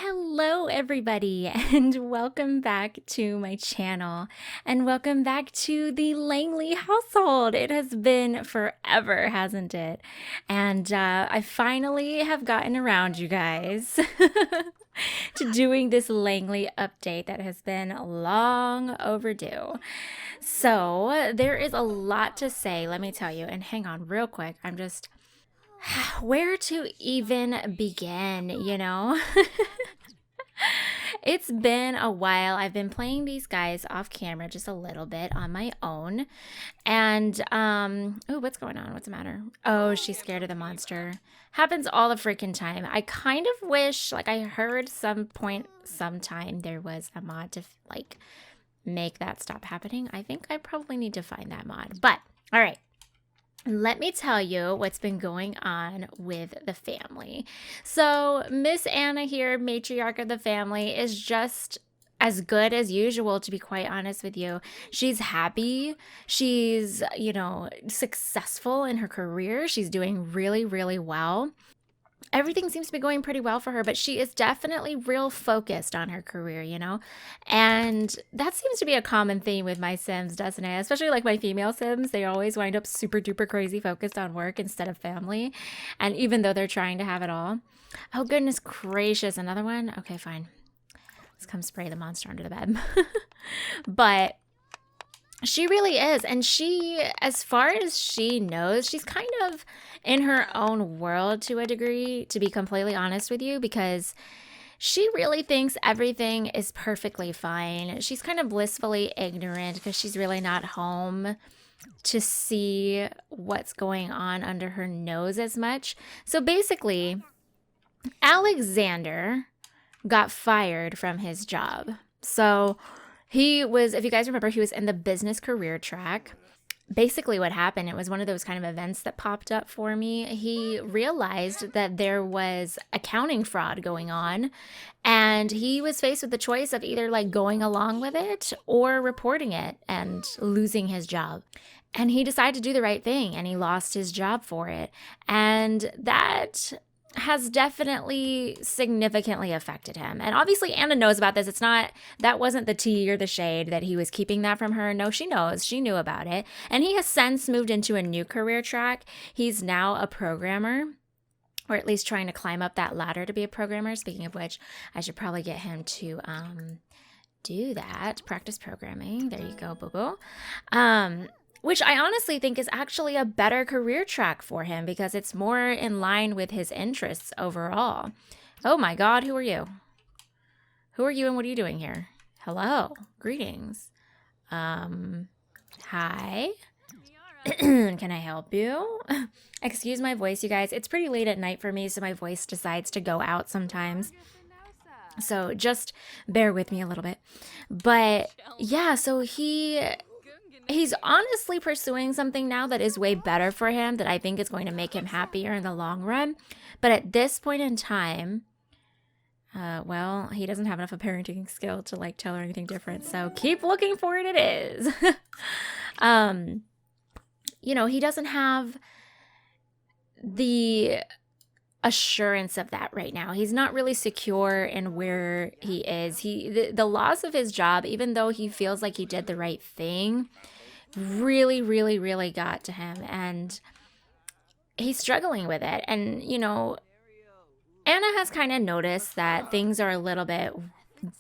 Hello everybody and welcome back to my channel and welcome back to the Langley household. It has been forever, hasn't it? And I finally have gotten around, you guys, to doing this Langley update that has been long overdue. So there is a lot to say, let me tell you, and hang on real quick, I'm just where to even begin, you know? It's been a while. I've been playing these guys off camera just a little bit on my own. And, oh, what's going on? What's the matter? Oh, she's scared of the monster. Happens all the freaking time. I kind of wish, like, I heard sometime there was a mod to, like, make that stop happening. I think I probably need to find that mod. But, all right. Let me tell you what's been going on with the family. So Miss Anna here, matriarch of the family, is just as good as usual, to be quite honest with you. She's happy. She's, successful in her career. She's doing really, really well. Everything seems to be going pretty well for her, but she is definitely real focused on her career, And that seems to be a common theme with my Sims, doesn't it? Especially like my female Sims, they always wind up super duper crazy focused on work instead of family. And even though they're trying to have it all. Oh, goodness gracious. Another one? Okay, fine. Let's come spray the monster under the bed. But she really is. And she, as far as she knows, she's kind of in her own world to a degree, to be completely honest with you, because she really thinks everything is perfectly fine. She's kind of blissfully ignorant because she's really not home to see what's going on under her nose as much. So basically, Alexander got fired from his job. So he was, if you guys remember, he was in the business career track. Basically what happened, it was one of those kind of events that popped up for me. He realized that there was accounting fraud going on, and he was faced with the choice of either like going along with it or reporting it and losing his job. And he decided to do the right thing, and he lost his job for it. And that has definitely significantly affected him. And obviously Anna knows about this. That wasn't the tea or the shade that he was keeping that from her. No, she knows. She knew about it. And he has since moved into a new career track. He's now a programmer, or at least trying to climb up that ladder to be a programmer. Speaking of which, I should probably get him to do that. Practice programming. There you go, boo-boo. Which I honestly think is actually a better career track for him because it's more in line with his interests overall. Oh my God, who are you? Who are you and what are you doing here? Hello, greetings. Hi. Can I help you? Excuse my voice, you guys. It's pretty late at night for me, so my voice decides to go out sometimes. So just bear with me a little bit. But yeah, so he's honestly pursuing something now that is way better for him, that I think is going to make him happier in the long run. But at this point in time, well, he doesn't have enough of a parenting skill to like tell her anything different. So keep looking for it. It is. He doesn't have the assurance of that right now. He's not really secure in where he is. The loss of his job, even though he feels like he did the right thing, really, really, really got to him, and he's struggling with it. And Anna has kind of noticed that things are a little bit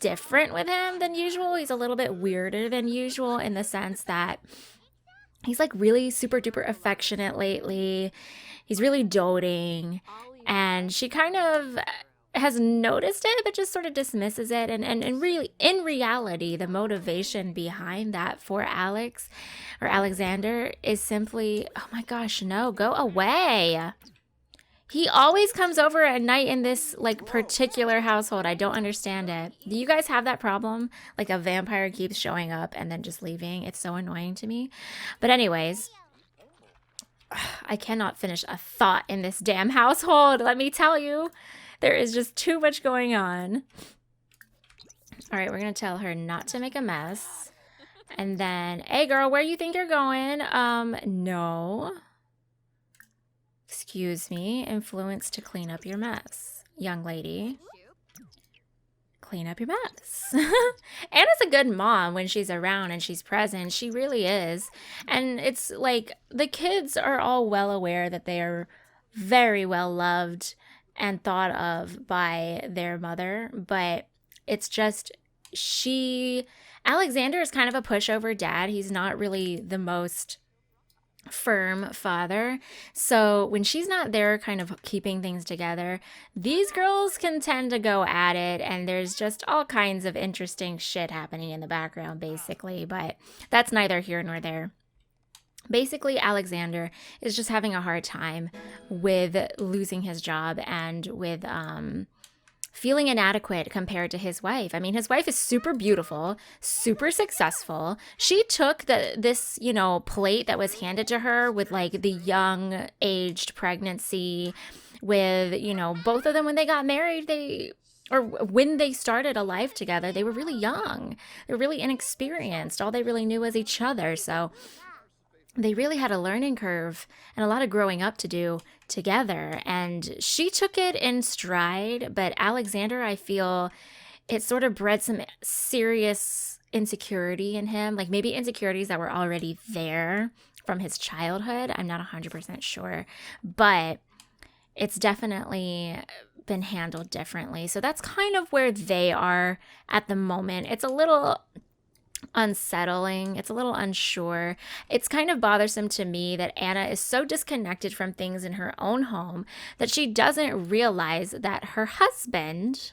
different with him than usual. He's a little bit weirder than usual in the sense that he's like really super duper affectionate lately. He's really doting, and she kind of has noticed it, but just sort of dismisses it. And really, in reality, the motivation behind that for Alex or Alexander is simply, oh my gosh, no, go away. He always comes over at night in this like particular household. I don't understand it. Do you guys have that problem? Like a vampire keeps showing up and then just leaving. It's so annoying to me. But anyways, I cannot finish a thought in this damn household. Let me tell you. There is just too much going on. All right, we're going to tell her not to make a mess. And then, hey girl, where you think you're going? No. Excuse me, influence to clean up your mess, young lady. clean up your mess. Anna's a good mom when she's around and she's present. She really is. And it's like the kids are all well aware that they are very well loved and thought of by their mother. But it's just Alexander is kind of a pushover dad. He's not really the most firm father. So when she's not there kind of keeping things together, these girls can tend to go at it, and there's just all kinds of interesting shit happening in the background basically, but that's neither here nor there. Basically, Alexander is just having a hard time with losing his job and with feeling inadequate compared to his wife. I mean, his wife is super beautiful, super successful. She took this, you know, plate that was handed to her with like the young aged pregnancy with, you know, both of them when they got married, when they started a life together, they were really young. They were really inexperienced. All they really knew was each other. So they really had a learning curve and a lot of growing up to do together. And she took it in stride. But Alexander, I feel it sort of bred some serious insecurity in him. Like maybe insecurities that were already there from his childhood. I'm not 100% sure. But it's definitely been handled differently. So that's kind of where they are at the moment. It's a little unsettling. It's a little unsure. It's kind of bothersome to me that Anna is so disconnected from things in her own home that she doesn't realize that her husband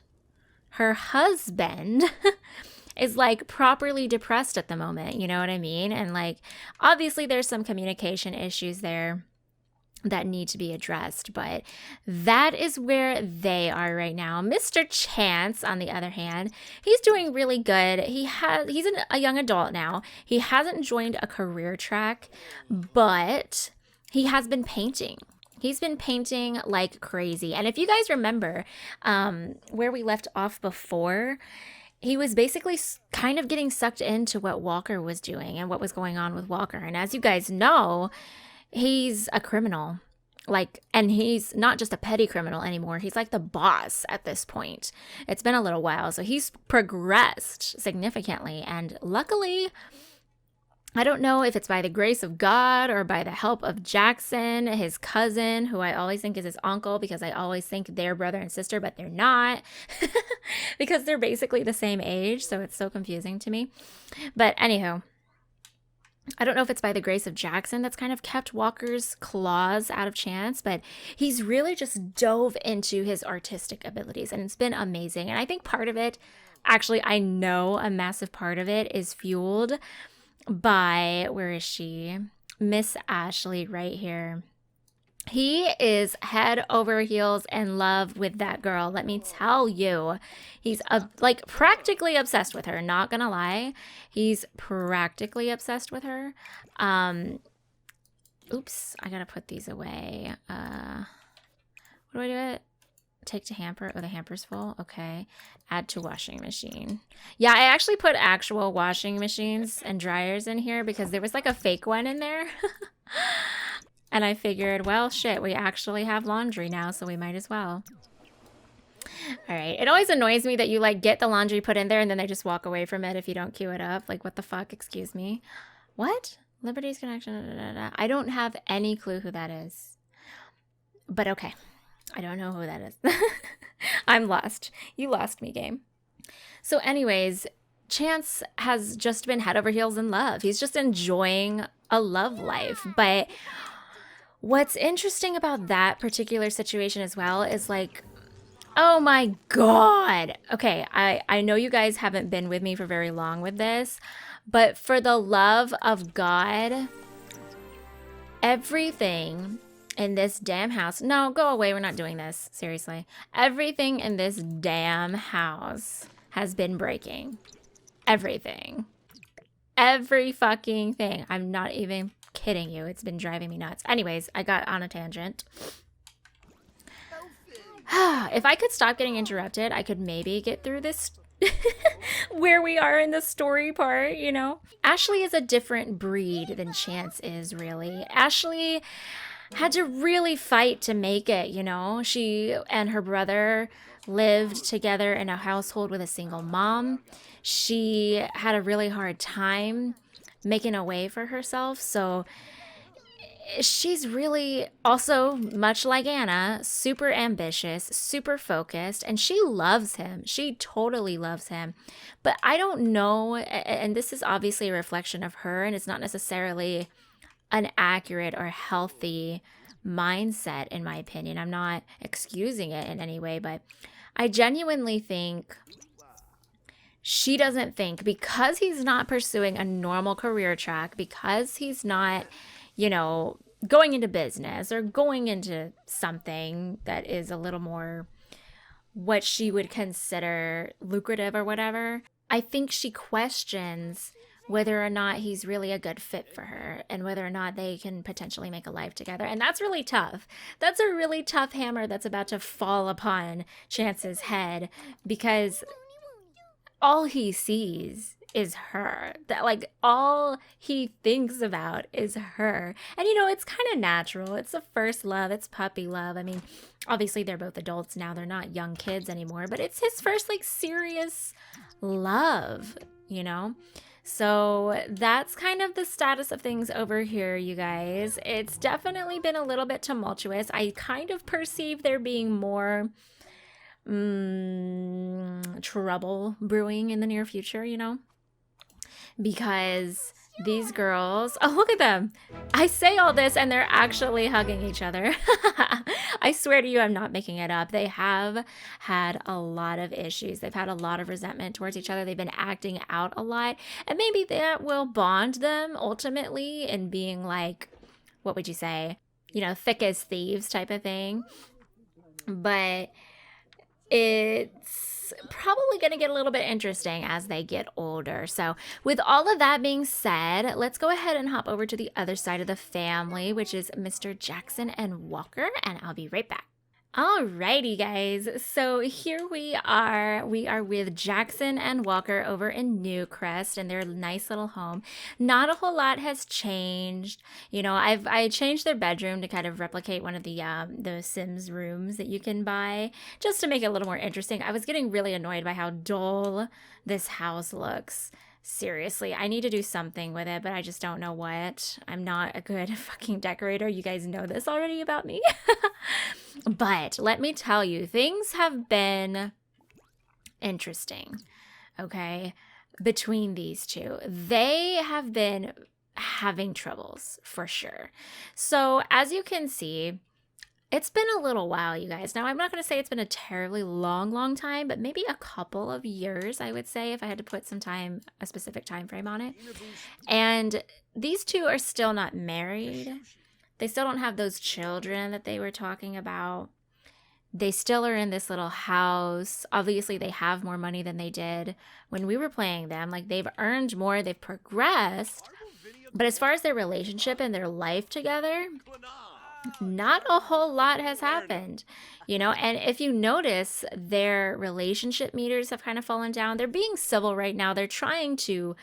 is like properly depressed at the moment. You know what I mean? And like, obviously there's some communication issues there that need to be addressed, but that is where they are right now. Mr. Chance, on the other hand, he's doing really good. He's a young adult now. He hasn't joined a career track, but he has been painting. He's been painting like crazy. And if you guys remember where we left off before, he was basically kind of getting sucked into what Walker was doing and what was going on with Walker. And as you guys know, he's a criminal, and he's not just a petty criminal anymore. He's like the boss at this point. It's been a little while, so he's progressed significantly. And luckily, I don't know if it's by the grace of God or by the help of Jackson, his cousin, who I always think is his uncle because I always think they're brother and sister, but they're not because they're basically the same age. So it's so confusing to me. But anywho, I don't know if it's by the grace of Jackson that's kind of kept Walker's claws out of Chance, but he's really just dove into his artistic abilities, and it's been amazing. And I think part of it, actually, I know a massive part of it is fueled by, where is she? Miss Ashley right here. He is head over heels in love with that girl. Let me tell you, he's like practically obsessed with her. Not gonna lie, he's practically obsessed with her. Oops, I gotta put these away. What do I do? It take to hamper. Oh, the hamper's full. Okay, add to washing machine. Yeah, I actually put actual washing machines and dryers in here because there was like a fake one in there. And I figured, well, shit, we actually have laundry now, so we might as well. All right. It always annoys me that you, like, get the laundry put in there and then they just walk away from it if you don't queue it up. Like, what the fuck? Excuse me. What? Liberty's connection. Da, da, da, da. I don't have any clue who that is. But okay. I don't know who that is. I'm lost. You lost me, game. So anyways, Chance has just been head over heels in love. He's just enjoying a love life. But what's interesting about that particular situation as well is like, oh my God. Okay, I know you guys haven't been with me for very long with this, but for the love of God, everything in this damn house, no, go away, we're not doing this, seriously. Everything in this damn house has been breaking. Everything. Every fucking thing. I'm not even kidding you. It's been driving me nuts. Anyways, I got on a tangent. If I could stop getting interrupted, I could maybe get through this where we are in the story part, you know? Ashley is a different breed than Chance is, really. Ashley had to really fight to make it, you know? She and her brother lived together in a household with a single mom. She had a really hard time making a way for herself. So she's really also, much like Anna, super ambitious, super focused, and she loves him. She totally loves him. But I don't know, and this is obviously a reflection of her, and it's not necessarily an accurate or healthy mindset, in my opinion. I'm not excusing it in any way, but I genuinely think she doesn't think, because he's not pursuing a normal career track, because he's not, you know, going into business or going into something that is a little more what she would consider lucrative or whatever, I think she questions whether or not he's really a good fit for her and whether or not they can potentially make a life together. And that's really tough. That's a really tough hammer that's about to fall upon Chance's head, because all he sees is her. That, like, all he thinks about is her. And, you know, it's kind of natural. It's the first love. It's puppy love. I mean, obviously they're both adults now. They're not young kids anymore, but it's his first, like, serious love, you know? So that's kind of the status of things over here, you guys. It's definitely been a little bit tumultuous. I kind of perceive there being more trouble brewing in the near future, you know, because these girls, oh, look at them. I say all this and they're actually hugging each other. I swear to you, I'm not making it up. They have had a lot of issues. They've had a lot of resentment towards each other. They've been acting out a lot, and maybe that will bond them ultimately in being like, what would you say, you know, thick as thieves type of thing. But it's probably going to get a little bit interesting as they get older. So with all of that being said, let's go ahead and hop over to the other side of the family, which is Mr. Jackson and Walker, and I'll be right back. Alrighty, guys. So here we are. We are with Jackson and Walker over in Newcrest in their nice little home. Not a whole lot has changed. You know, I changed their bedroom to kind of replicate one of the Sims rooms that you can buy, just to make it a little more interesting. I was getting really annoyed by how dull this house looks. Seriously, I need to do something with it, but I just don't know what. I'm not a good fucking decorator. You guys know this already about me. But let me tell you, things have been interesting, okay, between these two. They have been having troubles, for sure. So, as you can see, it's been a little while, you guys. Now, I'm not going to say it's been a terribly long time, but maybe a couple of years, I would say, if I had to put some time, a specific time frame on it. And these two are still not married. They still don't have those children that they were talking about. They still are in this little house. Obviously, they have more money than they did when we were playing them. Like, they've earned more, they've progressed. But as far as their relationship and their life together, not a whole lot has happened, you know. And if you notice, their relationship meters have kind of fallen down. They're being civil right now. They're trying to,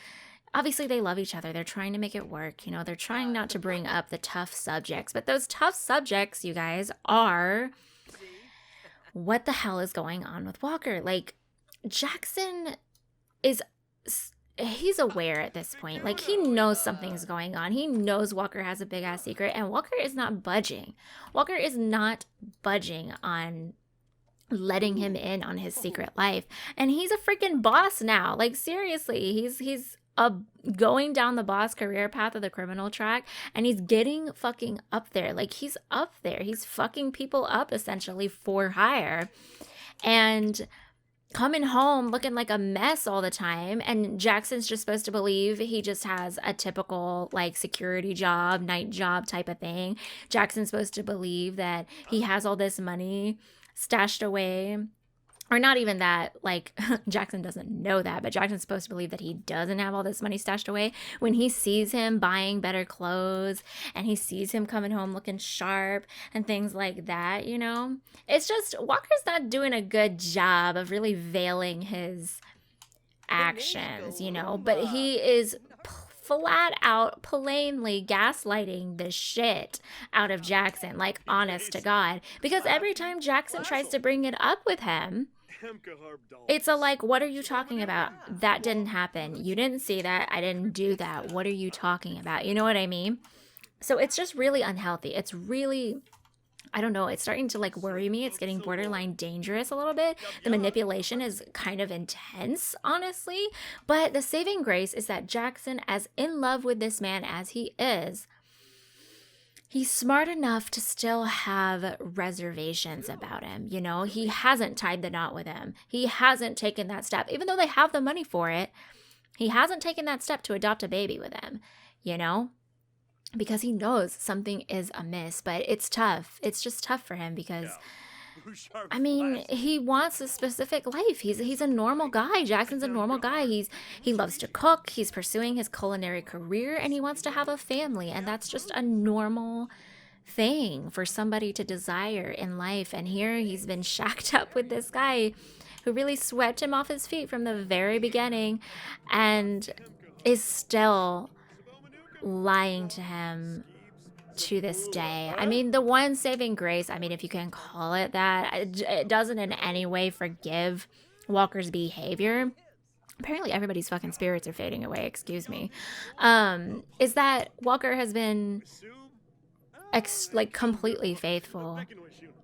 obviously they love each other. They're trying to make it work. You know, they're trying not to bring up the tough subjects, but those tough subjects, you guys, are what the hell is going on with Walker. Like, Jackson is, he's aware at this point. Like, he knows something's going on. He knows Walker has a big ass secret, and Walker is not budging. Walker is not budging on letting him in on his secret life. And he's a freaking boss now. Like, seriously, he's going down the boss career path of the criminal track, and he's getting fucking up there. Like, he's up there. He's fucking people up essentially for hire. And coming home looking like a mess all the time, and Jackson's just supposed to believe he just has a typical, like, security job, night job type of thing. Jackson's supposed to believe that he has all this money stashed away, or not even that, like, Jackson doesn't know that, but Jackson's supposed to believe that he doesn't have all this money stashed away when he sees him buying better clothes and he sees him coming home looking sharp and things like that, you know? It's just, Walker's not doing a good job of really veiling his actions, you know? But he is flat out, plainly gaslighting the shit out of Jackson, like, honest to God. Because every time Jackson tries to bring it up with him, It's a like, what are you talking about? That didn't happen. You didn't see that. I didn't do that. What are you talking about? You know what I mean? So it's just really unhealthy. It's really, I don't know, it's starting to like worry me. It's getting borderline dangerous a little bit. The manipulation is kind of intense, honestly. But the saving grace is that Jackson, as in love with this man as he is, he's smart enough to still have reservations about him. You know, he hasn't tied the knot with him. He hasn't taken that step, even though they have the money for it. He hasn't taken that step to adopt a baby with him, you know, because he knows something is amiss. But it's tough. It's just tough for him because, I mean, he wants a specific life. He's a normal guy. Jackson's a normal guy. He loves to cook. He's pursuing his culinary career, and he wants to have a family. And that's just a normal thing for somebody to desire in life. And here he's been shacked up with this guy who really swept him off his feet from the very beginning and is still lying to him to this day. I mean, the one saving grace, I mean, if you can call it that, it doesn't in any way forgive Walker's behavior. Apparently everybody's fucking spirits are fading away, excuse me. Is that Walker has been like completely faithful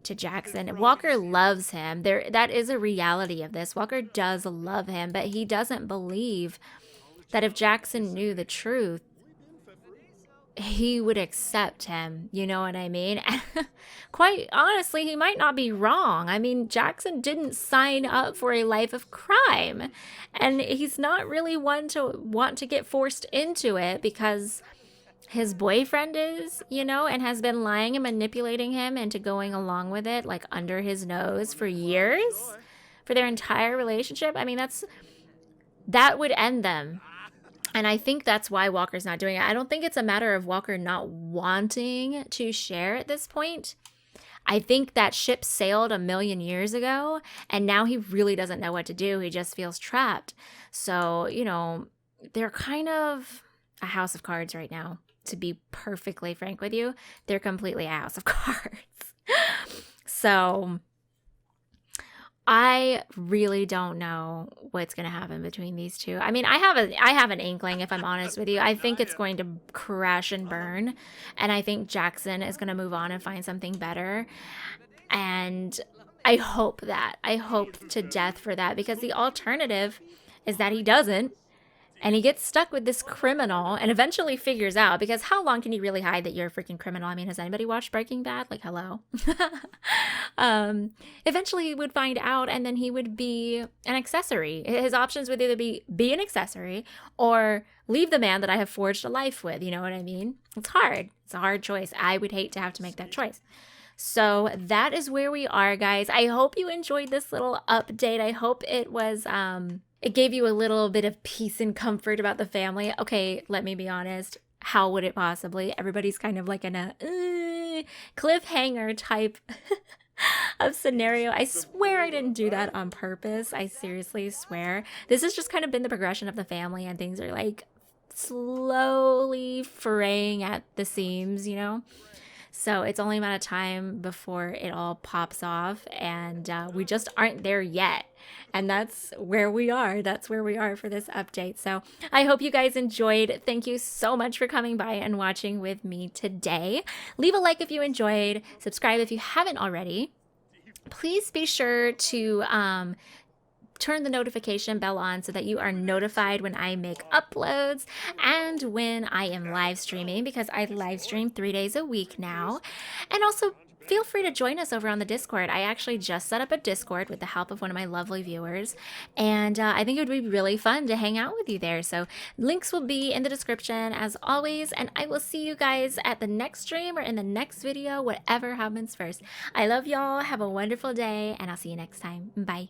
to Jackson. Walker loves him. That is a reality of this. Walker does love him, but he doesn't believe that if Jackson knew the truth, he would accept him. You know what I mean? Quite honestly, he might not be wrong. I mean, Jackson didn't sign up for a life of crime, and he's not really one to want to get forced into it because his boyfriend is, you know, and has been lying and manipulating him into going along with it, like under his nose for years, for their entire relationship. I mean, that would end them. And I think that's why Walker's not doing it. I don't think it's a matter of Walker not wanting to share at this point. I think that ship sailed a million years ago, and now he really doesn't know what to do. He just feels trapped. So, you know, they're kind of a house of cards right now. To be perfectly frank with you, they're completely a house of cards. So I really don't know what's going to happen between these two. I mean, I have an inkling, if I'm honest with you. I think it's going to crash and burn, and I think Jackson is going to move on and find something better. And I hope to death for that, because the alternative is that he doesn't. And he gets stuck with this criminal and eventually figures out, because how long can you really hide that you're a freaking criminal? I mean, has anybody watched Breaking Bad? Like, hello. Eventually he would find out, and then he would be an accessory. His options would either be an accessory or leave the man that I have forged a life with. You know what I mean? It's hard. It's a hard choice. I would hate to have to make that choice. So that is where we are, guys. I hope you enjoyed this little update. I hope it was, it gave you a little bit of peace and comfort about the family. Okay, let me be honest. How would it possibly? Everybody's kind of like in a cliffhanger type of scenario. I swear I didn't do that on purpose. I seriously swear. This has just kind of been the progression of the family, and things are like slowly fraying at the seams, you know? So it's only a matter of time before it all pops off, and we just aren't there yet. And that's where we are. That's where we are for this update. So I hope you guys enjoyed. Thank you so much for coming by and watching with me today. Leave a like if you enjoyed. Subscribe if you haven't already. Please be sure to turn the notification bell on so that you are notified when I make uploads and when I am live streaming, because I live stream 3 days a week now. And also feel free to join us over on the Discord. I actually just set up a Discord with the help of one of my lovely viewers, and I think it would be really fun to hang out with you there. So links will be in the description as always, and I will see you guys at the next stream or in the next video, whatever happens first. I love y'all. Have a wonderful day, and I'll see you next time. Bye.